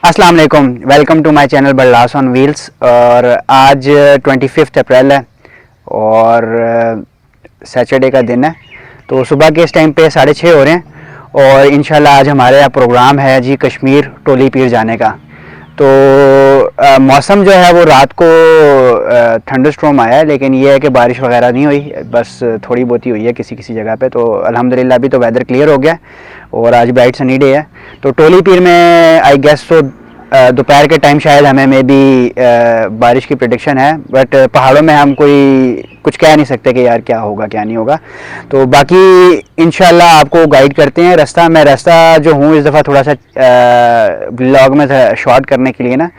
अस्सलाम वालेकुम, welcome to my channel Ballas on wheels. और आज 25 अप्रैल है और सैटरडे का दिन है। तो सुबह के इस टाइम पे 6:30 हो रहे हैं और इंशाल्लाह आज हमारे यहाँ प्रोग्राम है जी कश्मीर टोली पीर जाने का। तो मौसम जो है वो रात को थंडर स्टॉर्म आया है, लेकिन ये है कि बारिश वगैरह नहीं हुई, बस थोड़ी बहुत ही हुई है किसी किसी जगह पे। तो अल्हम्दुलिल्लाह अभी तो वेदर क्लियर हो गया और आज ब्राइट सनी डे है। तो टोली पीर में आई गेस तो दोपहर के टाइम शायद हमें मे बी बारिश की प्रेडिक्शन है, बट पहाड़ों में हम कोई कुछ कह नहीं सकते कि यार क्या होगा क्या नहीं होगा। तो बाकी इंशाल्लाह आपको गाइड करते हैं रास्ता। मैं रास्ता जो हूँ इस दफ़ा थोड़ा सा ब्लॉग में शॉर्ट करने के लिए ना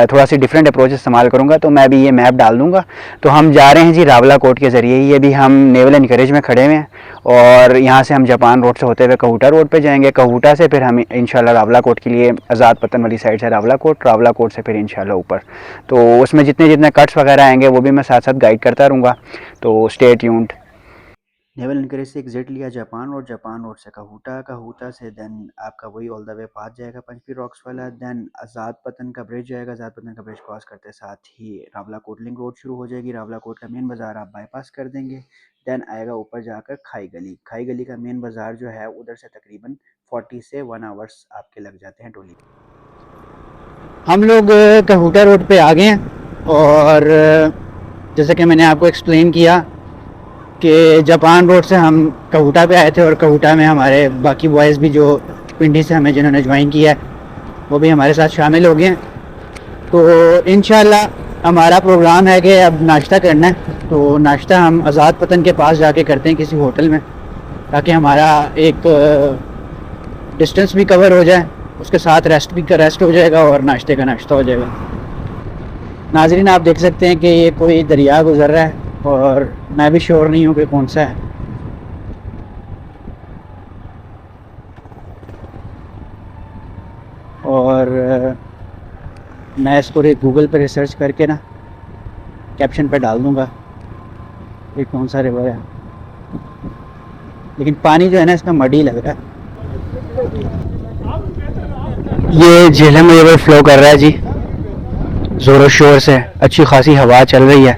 थोड़ा सी डिफरेंट अप्रोच इस्तेमाल करूँगा। तो मैं भी ये मैप डाल दूँगा। तो हम जा रहे हैं जी रावला कोट के ज़रिए। ये भी हम नेवल एनकरेज में खड़े हुए हैं और यहाँ से हम जापान रोड से होते हुए कहूटा रोड पे जाएंगे। कहूटा से फिर हम इंशाल्लाह रावला कोट के लिए, आज़ाद पतन वाली साइड से रावला कोट से फिर इंशाल्लाह ऊपर। तो उसमें जितने जितने कट्स वगैरह आएंगे वो भी मैं साथ साथ गाइड करता रहूँगा। तो स्टे ट्यून्ड। नेवल एनकरेज से एग्जिट लिया जापान रोड से कहूटा से देन आपका वही ऑल द वे पाथ जाएगा पंचपी रॉक्स वाला। देन आज़ाद पतन का ब्रिज जाएगा। आज़ाद पतन का ब्रिज क्रॉस करते साथ ही रावला कोट लिंक रोड शुरू हो जाएगी। रावला कोट का मेन बाज़ार आप बाईपास कर देंगे। देन आएगा ऊपर जाकर खाई गली का मेन बाज़ार जो है उधर से तकरीबन 40 से 1 आवर्स आपके लग जाते हैं टोली। हम लोग कहूटा रोड पे आ गए हैं और जैसे कि मैंने आपको एक्सप्लेन किया कि जापान रोड से हम कहूटा पे आए थे और कहूटा में हमारे बाकी बॉयज़ भी जो पिंडी से हमें जिन्होंने ज्वाइन किया है वो भी हमारे साथ शामिल हो गए हैं। तो इंशाल्लाह हमारा प्रोग्राम है कि अब नाश्ता करना है। तो नाश्ता हम आज़ाद पतन के पास जाके करते हैं किसी होटल में, ताकि हमारा एक डिस्टेंस भी कवर हो जाए, उसके साथ रेस्ट हो जाएगा और नाश्ते का नाश्ता हो जाएगा। नाज़रीन आप देख सकते हैं कि ये कोई दरिया गुज़र रहा है और मैं भी श्योर नहीं हूँ कि कौन सा है। और मैं इसको गूगल पर रिसर्च करके ना कैप्शन पे डाल दूँगा ये कौन सा रिवर है, लेकिन पानी जो है ना इसका मडी लग रहा है। ये झेलम रिवर फ्लो कर रहा है जी ज़ोरों शोर से, अच्छी खासी हवा चल रही है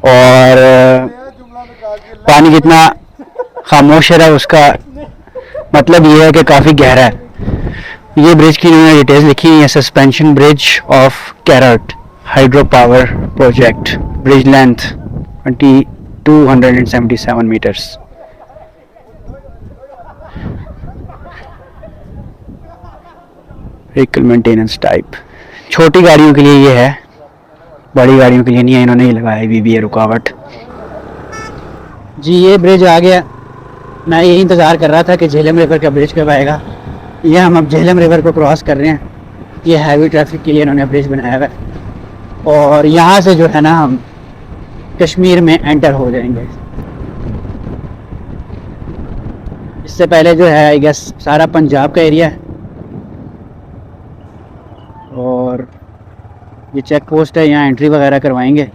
और पानी जितना खामोश है उसका मतलब ये है कि काफ़ी गहरा है। ये ब्रिज की इन्होंने डिटेल्स लिखी हुई है। Suspension bridge of Karot hydro power project, bridge length 277 metres. Vehicle maintenance type छोटी गाड़ियों के लिए ये है, बड़ी गाड़ियों के लिए नहीं है। इन्होंने ही लगाया है रुकावट। जी ये ब्रिज आ गया। मैं यही इंतज़ार कर रहा था कि झेलम रिवर का ब्रिज कब आएगा। ये हम अब झेलम रिवर को क्रॉस कर रहे हैं। ये हैवी ट्रैफिक के लिए इन्होंने ब्रिज बनाया हुआ है और यहाँ से जो है ना हम कश्मीर में एंटर हो जाएंगे। इससे पहले जो है आई गेस सारा पंजाब का एरिया है और ये चेक पोस्ट है, यहाँ एंट्री वगैरह करवाएंगे।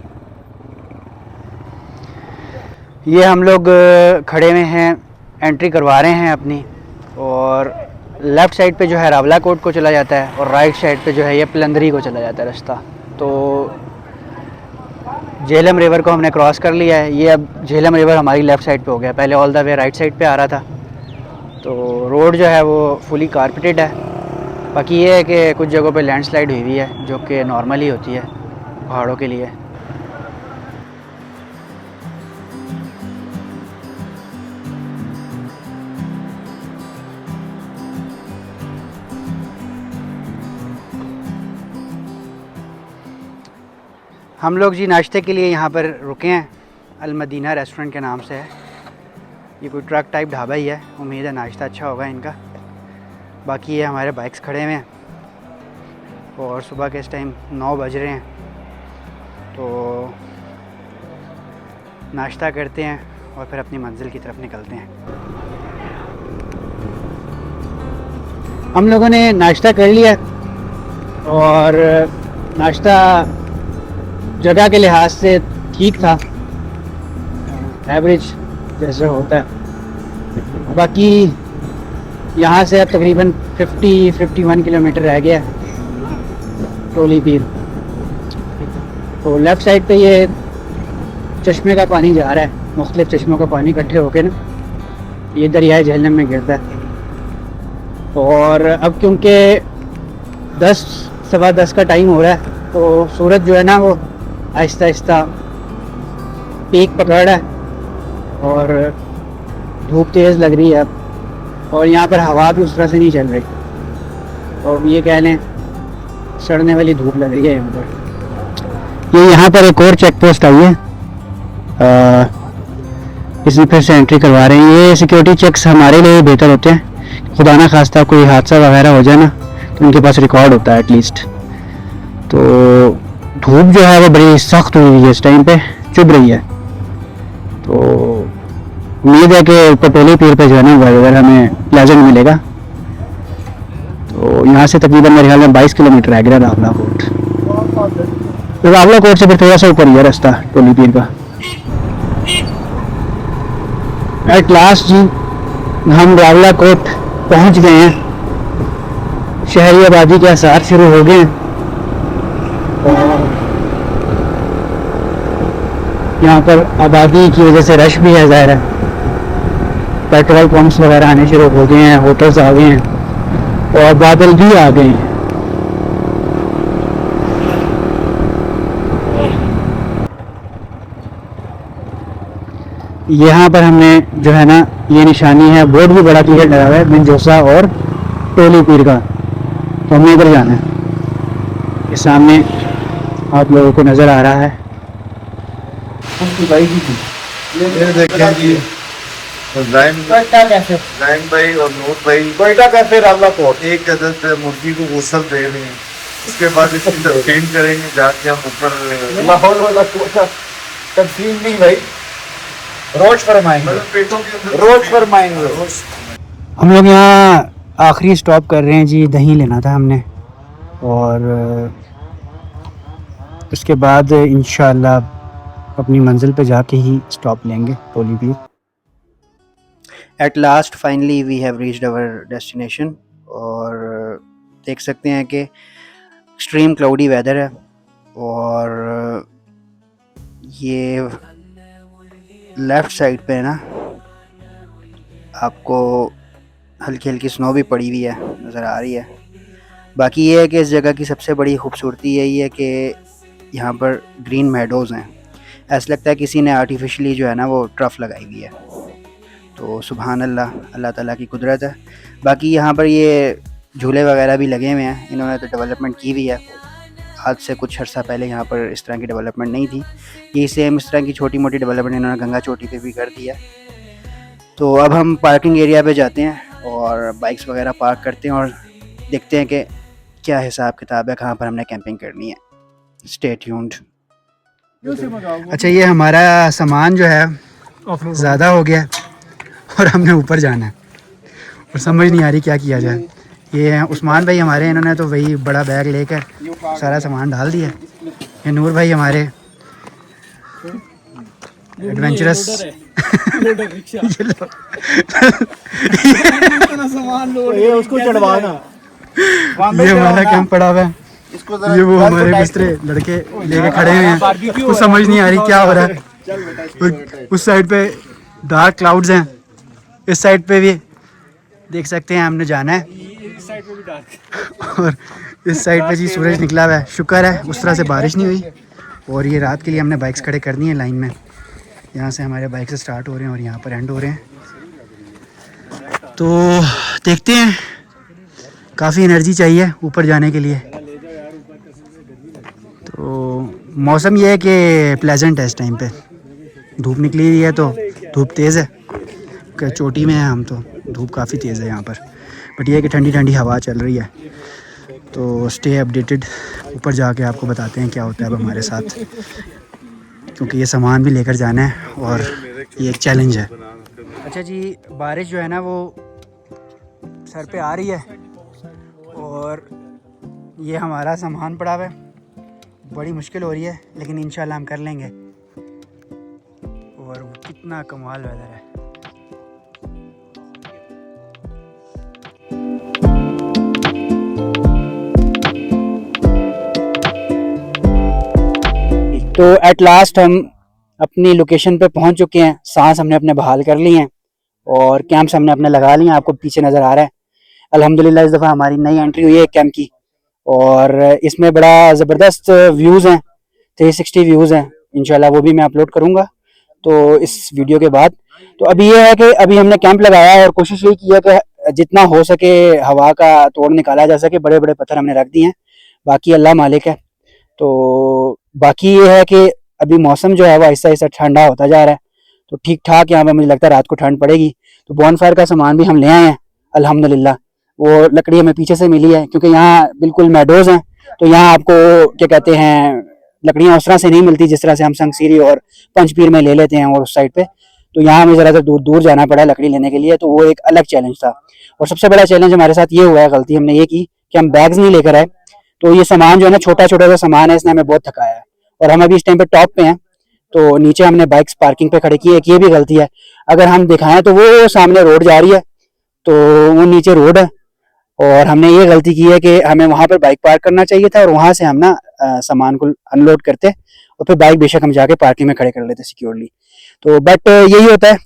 ये हम लोग खड़े हुए हैं, एंट्री करवा रहे हैं अपनी। और लेफ़्ट साइड पे जो है रावला कोट को चला जाता है और राइट साइड पे जो है ये पलंदरी को चला जाता है रास्ता। तो झेलम रिवर को हमने क्रॉस कर लिया है। ये अब झेलम रिवर हमारी लेफ़्ट साइड पे हो गया, पहले all the way right side पे आ रहा था। तो रोड जो है वो फुली कारपेटेड है। बाकी ये है कि कुछ जगहों पे लैंडस्लाइड हुई हुई है जो कि नॉर्मल ही होती है पहाड़ों के लिए। हम लोग जी नाश्ते के लिए यहाँ पर रुके हैं, अलमदीना रेस्टोरेंट के नाम से है। ये कोई ट्रक टाइप ढाबा ही है, उम्मीद है नाश्ता अच्छा होगा इनका। बाकी ये हमारे बाइक्स खड़े हुए हैं और सुबह के इस टाइम 9 बज रहे हैं। तो नाश्ता करते हैं और फिर अपनी मंजिल की तरफ निकलते हैं। हम लोगों ने नाश्ता कर लिया और नाश्ता जगह के लिहाज से ठीक था, एवरेज जैसे होता है। बाकी यहाँ से अब तकरीबन 51 किलोमीटर रह गया टोली पीर। तो लेफ़्ट साइड पे ये चश्मे का पानी जा रहा है, मुख्तलिफ चश्मों का पानी इकट्ठे होके ना ये दरियाए जहन्नम में गिरता है। और अब क्योंकि 10 सवा 10 का टाइम हो रहा है तो सूरज जो है ना वो आहिस्ता आहिस्ता पीक पकड़ रहा है और धूप तेज़ लग रही है अब, और यहाँ पर हवा भी उस तरह से नहीं चल रही, और ये कह लें सड़ने वाली धूप लग रही है यहाँ पर। ये यहाँ पर एक और चेक पोस्ट आई है, इसमें फिर से एंट्री करवा रहे हैं। ये सिक्योरिटी चेक्स हमारे लिए बेहतर होते हैं, खुदा ना खास्ता कोई हादसा वगैरह हो जाए ना तो उनके पास रिकॉर्ड होता है एटलीस्ट। तो धूप जो है वो बड़ी सख्त हुई है इस टाइम पे, चुभ रही है। तो उम्मीद है कि पटोली पीर पे जो है ना वेदर हमें प्लेजेंट मिलेगा। तो यहाँ से तकरीबन मेरे ख्याल में 22 किलोमीटर है गिरा रावला कोट। तो रावला कोट से फिर थोड़ा सा ऊपर ही है रास्ता टोली पीर का। एट लास्ट जी हम रावला कोट पहुँच गए हैं, शहरी आबादी के आसार शुरू हो गए हैं। और यहाँ पर आबादी की वजह से रश भी है ज़ाहिर है, पेट्रोल पंप्स वगैरह आने शुरू हो गए हैं, होटल्स आ गए हैं और बादल भी आ गए हैं। यहाँ पर हमने जो है ना ये निशानी है, बोर्ड भी बड़ा क्लियर लगा हुआ है बिनजोसा और टोली पीर का, तो हमें इधर जाना है। ये सामने आप लोगों को नज़र आ रहा है। ये देखिए जी जाइम भाई और नूर भाई कैफे रावला कोट एक अदद मुर्गी को गुसल दे रहे हैं, उसके बाद इसकी तस्कीन करेंगे जाके हम ऊपर लाहौर वाला कोटा तस्कीन नहीं भाई रोज फरमाएंगे, पेटों के अंदर रोज फरमाएंगे। हम लोग यहाँ आखिरी स्टॉप कर रहे हैं जी, दही लेना था हमने, और उसके बाद इंशाअल्लाह अपनी मंजिल पे जाके ही स्टॉप लेंगे Toli Pir. At last finally we have reached our destination, और देख सकते हैं कि एक्सट्रीम क्लाउडी वेदर है, और ये लेफ़्ट साइड पे ना आपको हल्की हल्की स्नो भी पड़ी हुई है नज़र आ रही है। बाकी ये है कि इस जगह की सबसे बड़ी खूबसूरती यही है कि यहाँ पर ग्रीन मेडोज़ हैं, ऐसा लगता है किसी ने आर्टिफिशियली जो है ना वो टर्फ लगाई हुई है। तो सुभान अल्लाह, अल्लाह ताला की कुदरत है। बाकी यहाँ पर ये झूले वगैरह भी लगे हुए हैं, इन्होंने तो डेवलपमेंट की हुई है। आज से कुछ अर्सा पहले यहाँ पर इस तरह की डेवलपमेंट नहीं थी, ये सेम इस तरह की छोटी मोटी डेवलपमेंट इन्होंने गंगा चोटी पे भी कर दिया। तो अब हम पार्किंग एरिया पे जाते हैं और बाइक्स वगैरह पार्क करते हैं और देखते हैं कि क्या हिसाब किताब है, कहाँ पर हमने कैंपिंग करनी है। Stay tuned. अच्छा, ये हमारा सामान जो है ज़्यादा हो गया और हमने ऊपर जाना है और समझ नहीं आ रही क्या किया जाए। ये हैं उस्मान भाई हमारे, इन्होंने तो वही बड़ा बैग लेकर सारा सामान डाल दिया। ये नूर भाई हमारे एडवेंचरस ये उसको चढ़वाना, ये हमारा कैंप पड़ा हुआ है, ये वो हमारे मिस्त्री लड़के लेके खड़े हुए हैं, कुछ समझ नहीं आ रही क्या हो रहा है। उस साइड पे डार्क क्लाउड्स हैं, इस साइड पे भी देख सकते हैं हमने जाना है, और इस साइड पे जी सूरज निकला हुआ है। शुक्र है उस तरह से बारिश नहीं हुई। और ये रात के लिए हमने बाइक्स खड़े कर दी हैं लाइन में, यहाँ से हमारे बाइक से स्टार्ट हो रहे हैं और यहाँ पर एंड हो रहे हैं। तो देखते हैं, काफ़ी एनर्जी चाहिए ऊपर जाने के लिए। तो मौसम ये है कि प्लेजेंट है इस टाइम पे, धूप निकली हुई है तो धूप तेज़ है, चोटी में है हम तो धूप काफ़ी तेज़ है यहाँ पर, बट ये है कि ठंडी ठंडी हवा चल रही है। तो स्टे अपडेटेड, ऊपर जाके आपको बताते हैं क्या होता है अब हमारे साथ, क्योंकि ये सामान भी लेकर जाना है और ये एक चैलेंज है। अच्छा जी, बारिश जो है ना वो सर पे आ रही है और ये हमारा सामान पड़ा हुआ है, बड़ी मुश्किल हो रही है लेकिन इंशाल्लाह हम कर लेंगे। और कितना कमाल वेदर है। तो एट लास्ट हम अपनी लोकेशन पे पहुंच चुके हैं। सांस हमने अपने बहाल कर लिए हैं और कैंप्स हमने अपने लगा लिए हैं। आपको पीछे नज़र आ रहा है। अल्हम्दुलिल्लाह इस दफ़ा हमारी नई एंट्री हुई है कैंप की और इसमें बड़ा ज़बरदस्त व्यूज़ हैं, 360 व्यूज़ हैं। इंशाल्लाह वो भी मैं अपलोड करूँगा तो इस वीडियो के बाद। तो अभी ये है कि अभी हमने कैंप लगाया है और कोशिश यही की है कि जितना हो सके हवा का तोड़ निकाला जा सके। बड़े बड़े पत्थर हमने रख दिए हैं, बाकी अल्लाह मालिक है। तो बाकी ये है कि अभी मौसम जो है वो आहिस्ता आहिस्ता ठंडा होता जा रहा है, तो ठीक ठाक यहाँ पे मुझे लगता है रात को ठंड पड़ेगी। तो बॉनफायर का सामान भी हम ले आए हैं अल्हम्दुलिल्लाह। वो लकड़ी हमें पीछे से मिली है क्योंकि यहाँ बिल्कुल मेडोज हैं, तो यहाँ आपको क्या कहते हैं लकड़ियाँ उस तरह से नहीं मिलती जिस तरह से हम संगसीरी और पंचपीर में ले लेते हैं और उस साइड पे। तो यहाँ हमें ज़रा सा दूर दूर जाना पड़ा लकड़ी लेने के लिए, तो वो एक अलग चैलेंज था। और सबसे बड़ा चैलेंज हमारे साथ ये हुआ है, गलती हमने ये की कि हम बैग्स नहीं लेकर आए। तो ये सामान जो है ना छोटा छोटा सा सामान है, इसने हमें बहुत थकाया है। और हम अभी इस टाइम पे टॉप पे हैं, तो नीचे हमने बाइक्स पार्किंग पे खड़े की है। एक ये भी गलती है, अगर हम दिखाएं तो वो सामने रोड जा रही है, तो वो नीचे रोड है और हमने ये गलती की है कि हमें वहां पर बाइक पार्क करना चाहिए था और वहां से हम ना सामान को अनलोड करते और फिर बाइक बेशक हम जाके पार्किंग में खड़े कर लेते सिक्योरली। तो बट यही होता है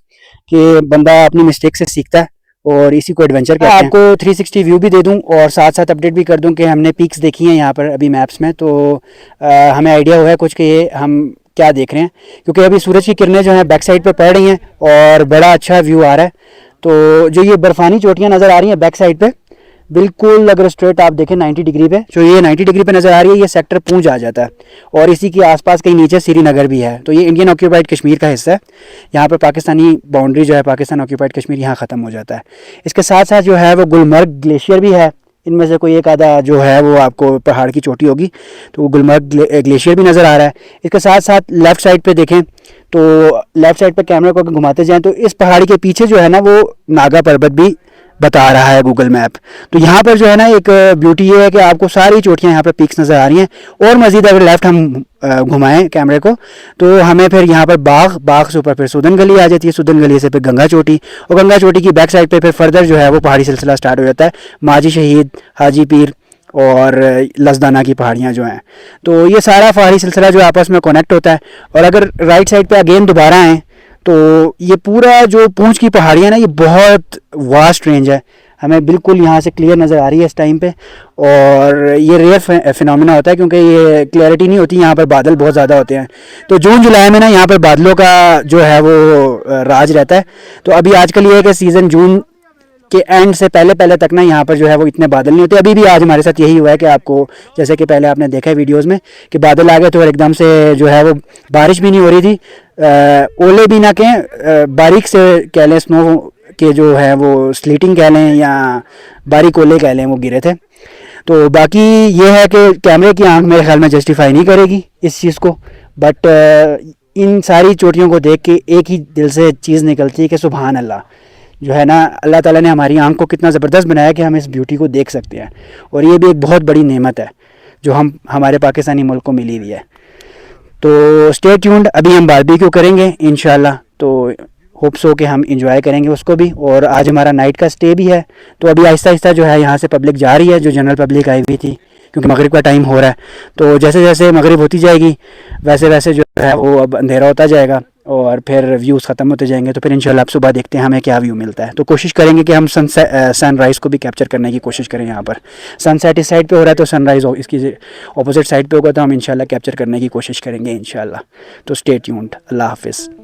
कि बंदा अपनी मिस्टेक से सीखता है और इसी को एडवेंचर कहते हैं। आपको 360 व्यू भी दे दूं और साथ साथ अपडेट भी कर दूं कि हमने पीक्स देखी हैं यहाँ पर अभी मैप्स में, तो हमें आइडिया हुआ है कुछ कि ये हम क्या देख रहे हैं। क्योंकि अभी सूरज की किरणें जो हैं बैक साइड पे पड़ रही हैं और बड़ा अच्छा व्यू आ रहा है। तो जो ये बर्फानी चोटियाँ नज़र आ रही हैं बैक साइड पे, बिल्कुल अगर स्ट्रेट आप देखें 90 डिग्री पे, जो ये 90 डिग्री पे नज़र आ रही है, ये सेक्टर पूंछ आ जाता है और इसी के आसपास कहीं नीचे श्रीनगर भी है। तो ये इंडियन ऑक्यूपाइड कश्मीर का हिस्सा है। यहाँ पर पाकिस्तानी बाउंड्री जो है, पाकिस्तान ऑक्यूपाइड कश्मीर यहाँ ख़त्म हो जाता है। इसके साथ साथ जो है वो गुलमर्ग ग्लेशियर भी है। इनमें से कोई एक आधा जो है वो आपको पहाड़ की चोटी होगी, तो गुलमर्ग ग्लेशियर भी नज़र आ रहा है। इसके साथ साथ लेफ़्ट साइड पे देखें तो लेफ़्ट साइड पे कैमरे को घुमाते जाएं तो इस पहाड़ी के पीछे जो है ना वो नागा पर्वत भी बता रहा है गूगल मैप। तो यहाँ पर जो है ना एक ब्यूटी ये है कि आपको सारी चोटियाँ यहाँ पर पीक्स नज़र आ रही हैं। और मज़ीद अगर लेफ़्ट हम घुमाएं कैमरे को तो हमें फिर यहाँ पर बाग से ऊपर फिर सुदन गली आ जाती है, सुदन गली से फिर गंगा चोटी और गंगा चोटी की बैक साइड पे फिर फर्दर जो है वो पहाड़ी सिलसिला स्टार्ट हो जाता है। माजी शहीद, हाजी पीर और लसदाना की पहाड़ियाँ जो हैं, तो ये सारा पहाड़ी सिलसिला जो आपस में कनेक्ट होता है। और अगर राइट साइड पे अगेन दोबारा आएँ तो ये पूरा जो पूंछ की पहाड़ियाँ ना ये बहुत वास्ट रेंज है, हमें बिल्कुल यहाँ से क्लियर नज़र आ रही है इस टाइम पे। और ये रेयर फिनोमेना होता है क्योंकि ये क्लैरिटी नहीं होती, यहाँ पर बादल बहुत ज़्यादा होते हैं। तो जून जुलाई में ना यहाँ पर बादलों का जो है वो राज रहता है। तो अभी आजकल ये है कि सीज़न जून के एंड से पहले पहले तक ना यहाँ पर जो है वो इतने बादल नहीं होते। अभी भी आज हमारे साथ यही हुआ है कि आपको जैसे कि पहले आपने देखा है वीडियोस में कि बादल आ गए तो एकदम से जो है वो बारिश भी नहीं हो रही थी, ओले भी ना कहें, बारीक से कह लें, स्नो के जो है वो स्लीटिंग कह लें या बारीक ओले कह लें, वो गिरे थे। तो बाकी ये है कि कैमरे की आंख मेरे ख्याल में जस्टिफाई नहीं करेगी इस चीज़ को, बट इन सारी चोटियों को देख के एक ही दिल से चीज़ निकलती है कि सुभान अल्लाह, जो है ना अल्लाह ताला ने हमारी आंख को कितना ज़बरदस्त बनाया कि हम इस ब्यूटी को देख सकते हैं। और ये भी एक बहुत बड़ी नेमत है जो हमारे पाकिस्तानी मुल्क को मिली हुई है। तो स्टे ट्यून्ड, अभी हम बारबेक्यू करेंगे इंशाल्लाह, तो होप्स हो कि हम इंजॉय करेंगे उसको भी। और आज हमारा नाइट का स्टे भी है, तो अभी आहिस्ता आहिस्ता जो है यहाँ से पब्लिक जा रही है, जो जनरल पब्लिक आई हुई थी, क्योंकि मगरिब का टाइम हो रहा है। तो जैसे जैसे मगरिब होती जाएगी वैसे वैसे जो है वो अब अंधेरा होता जाएगा और फिर व्यूज़ ख़त्म होते जाएंगे। तो फिर इंशाल्लाह अब सुबह देखते हैं हमें क्या व्यू मिलता है। तो कोशिश करेंगे कि हम सनराइज़ को भी कैप्चर करने की कोशिश करें। यहाँ पर सनसेट इस साइड पे हो रहा है तो सनराइज़ इसकी ऑपोजिट साइड पे होगा, तो हम इंशाल्लाह कैप्चर करने की कोशिश करेंगे इंशाल्लाह। तो स्टे ट्यून्ड, अल्लाह हाफिज़।